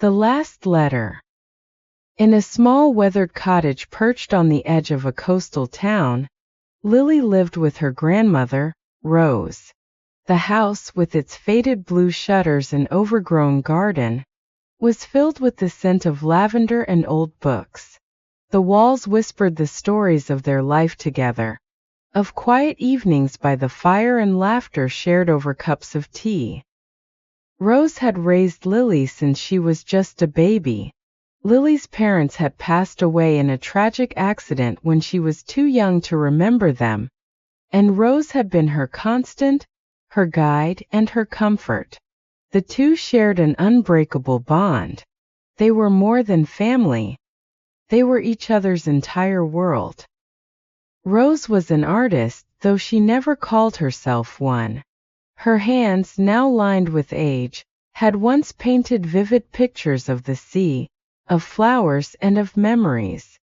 The last letter. In a small weathered cottage perched on the edge of a coastal town, Lily lived with her grandmother, Rose. The house, with its faded blue shutters and overgrown garden, was filled with the scent of lavender and old books. The walls whispered the stories of their life together, of quiet evenings by the fire and laughter shared over cups of tea. Rose had raised Lily since she was just a baby. Lily's parents had passed away in a tragic accident when she was too young to remember them, and Rose had been her constant, her guide, and her comfort. The two shared an unbreakable bond. They were more than family. They were each other's entire world. Rose was an artist, though she never called herself one. Her hands, now lined with age, had once painted vivid pictures of the sea, of flowers, and of memories.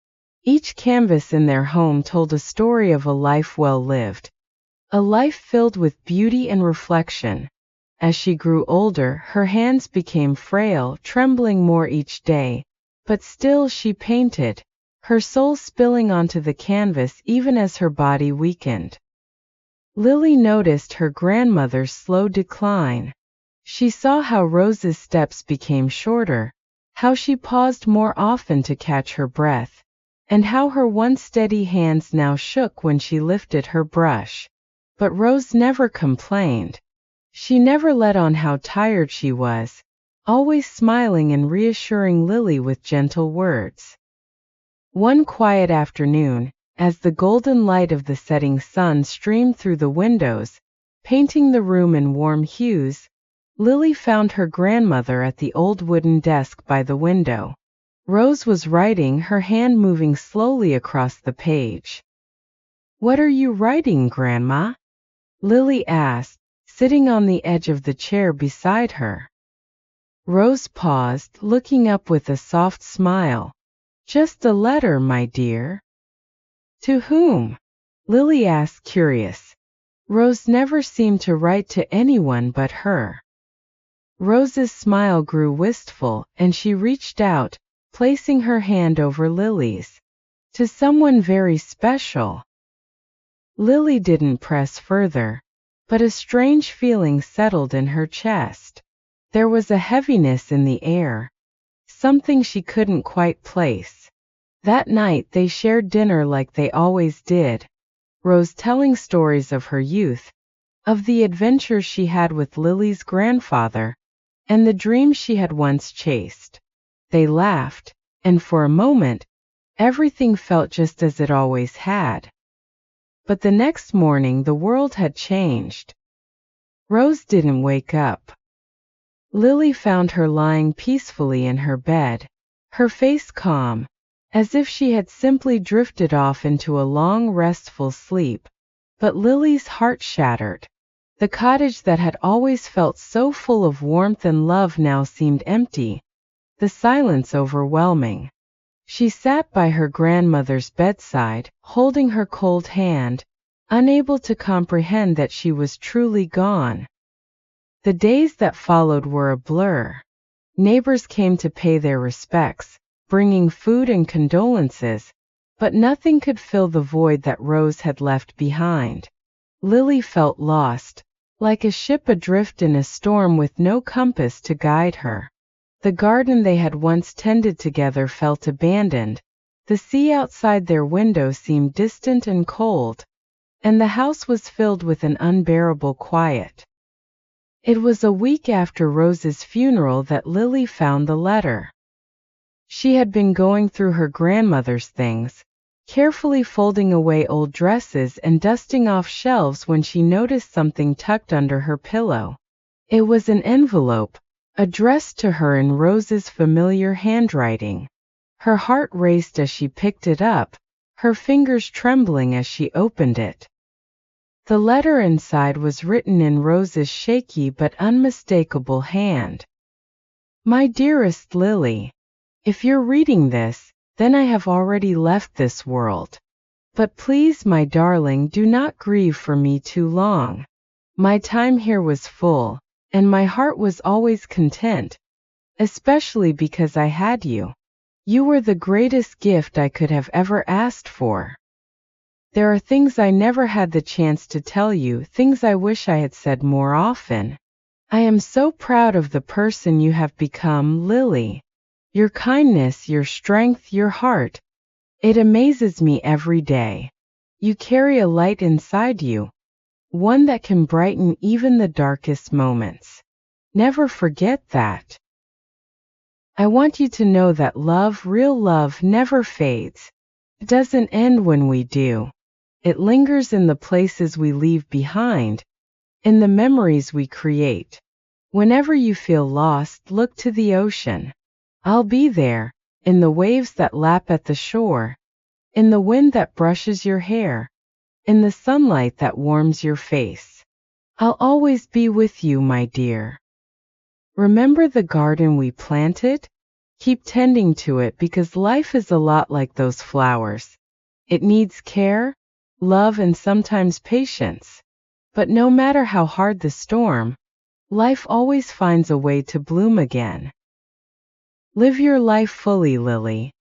Each canvas in their home told a story of a life well lived, a life filled with beauty and reflection. As she grew older, her hands became frail, trembling more each day, but still she painted, her soul spilling onto the canvas even as her body weakened. Lily noticed her grandmother's slow decline. She saw how Rose's steps became shorter, how she paused more often to catch her breath, and how her once steady hands now shook when she lifted her brush. But Rose never complained. She never let on how tired she was, always smiling and reassuring Lily with gentle words. One quiet afternoon, as the golden light of the setting sun streamed through the windows, painting the room in warm hues, Lily found her grandmother at the old wooden desk by the window. Rose was writing, her hand moving slowly across the page. "What are you writing, Grandma?" Lily asked, sitting on the edge of the chair beside her. Rose paused, looking up with a soft smile. "Just a letter, my dear." "To whom?" Lily asked, curious. Rose never seemed to write to anyone but her. Rose's smile grew wistful, and she reached out, placing her hand over Lily's. "To someone very special." Lily didn't press further, but a strange feeling settled in her chest. There was a heaviness in the air, something she couldn't quite place. That night they shared dinner like they always did, Rose telling stories of her youth, of the adventures she had with Lily's grandfather, and the dreams she had once chased. They laughed, and for a moment, everything felt just as it always had. But the next morning the world had changed. Rose didn't wake up. Lily found her lying peacefully in her bed, her face calm, as if she had simply drifted off into a long, restful sleep. But Lily's heart shattered. The cottage that had always felt so full of warmth and love now seemed empty, the silence overwhelming. She sat by her grandmother's bedside, holding her cold hand, unable to comprehend that she was truly gone. The days that followed were a blur. Neighbors came to pay their respects, bringing food and condolences, but nothing could fill the void that Rose had left behind. Lily felt lost, like a ship adrift in a storm with no compass to guide her. The garden they had once tended together felt abandoned, the sea outside their window seemed distant and cold, and the house was filled with an unbearable quiet. It was a week after Rose's funeral that Lily found the letter. She had been going through her grandmother's things, carefully folding away old dresses and dusting off shelves when she noticed something tucked under her pillow. It was an envelope, addressed to her in Rose's familiar handwriting. Her heart raced as she picked it up, her fingers trembling as she opened it. The letter inside was written in Rose's shaky but unmistakable hand. "My dearest Lily, if you're reading this, then I have already left this world. But please, my darling, do not grieve for me too long. My time here was full, and my heart was always content, especially because I had you. You were the greatest gift I could have ever asked for. There are things I never had the chance to tell you, things I wish I had said more often. I am so proud of the person you have become, Lily. Your kindness, your strength, your heart. It amazes me every day. You carry a light inside you, one that can brighten even the darkest moments. Never forget that. I want you to know that love, real love, never fades. It doesn't end when we do. It lingers in the places we leave behind, in the memories we create. Whenever you feel lost, look to the ocean. I'll be there, in the waves that lap at the shore, in the wind that brushes your hair, in the sunlight that warms your face. I'll always be with you, my dear. Remember the garden we planted? Keep tending to it because life is a lot like those flowers. It needs care, love, and sometimes patience. But no matter how hard the storm, life always finds a way to bloom again. Live your life fully, Lily.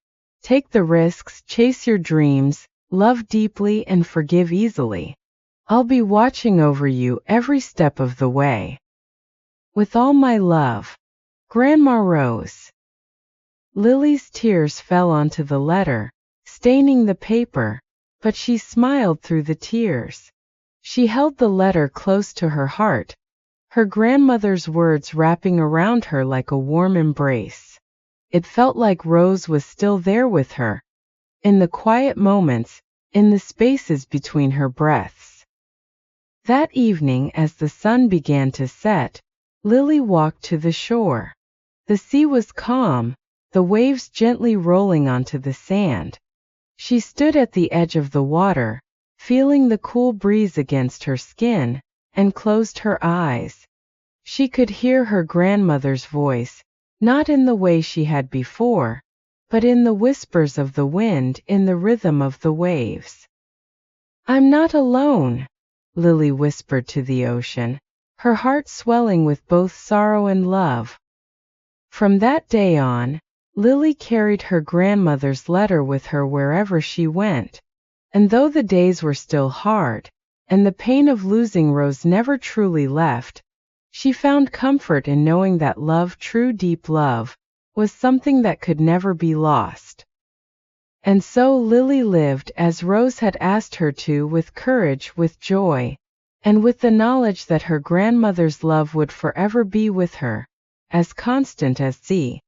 Take the risks, chase your dreams, love deeply, and forgive easily. I'll be watching over you every step of the way. With all my love, Grandma Rose. Lily's tears fell onto the letter, staining the paper, but she smiled through the tears. She held the letter close to her heart, her grandmother's words wrapping around her like a warm embrace. It felt like Rose was still there with her, in the quiet moments, in the spaces between her breaths. That evening, as the sun began to set, Lily walked to the shore. The sea was calm, the waves gently rolling onto the sand. She stood at the edge of the water, feeling the cool breeze against her skin, and closed her eyes. She could hear her grandmother's voice, not in the way she had before, but in the whispers of the wind, in the rhythm of the waves. "I'm not alone," Lily whispered to the ocean, her heart swelling with both sorrow and love. From that day on, Lily carried her grandmother's letter with her wherever she went, and though the days were still hard, and the pain of losing Rose never truly left, she found comfort in knowing that love, true deep love, was something that could never be lost. And so Lily lived as Rose had asked her to, with courage, with joy, and with the knowledge that her grandmother's love would forever be with her, as constant as sea.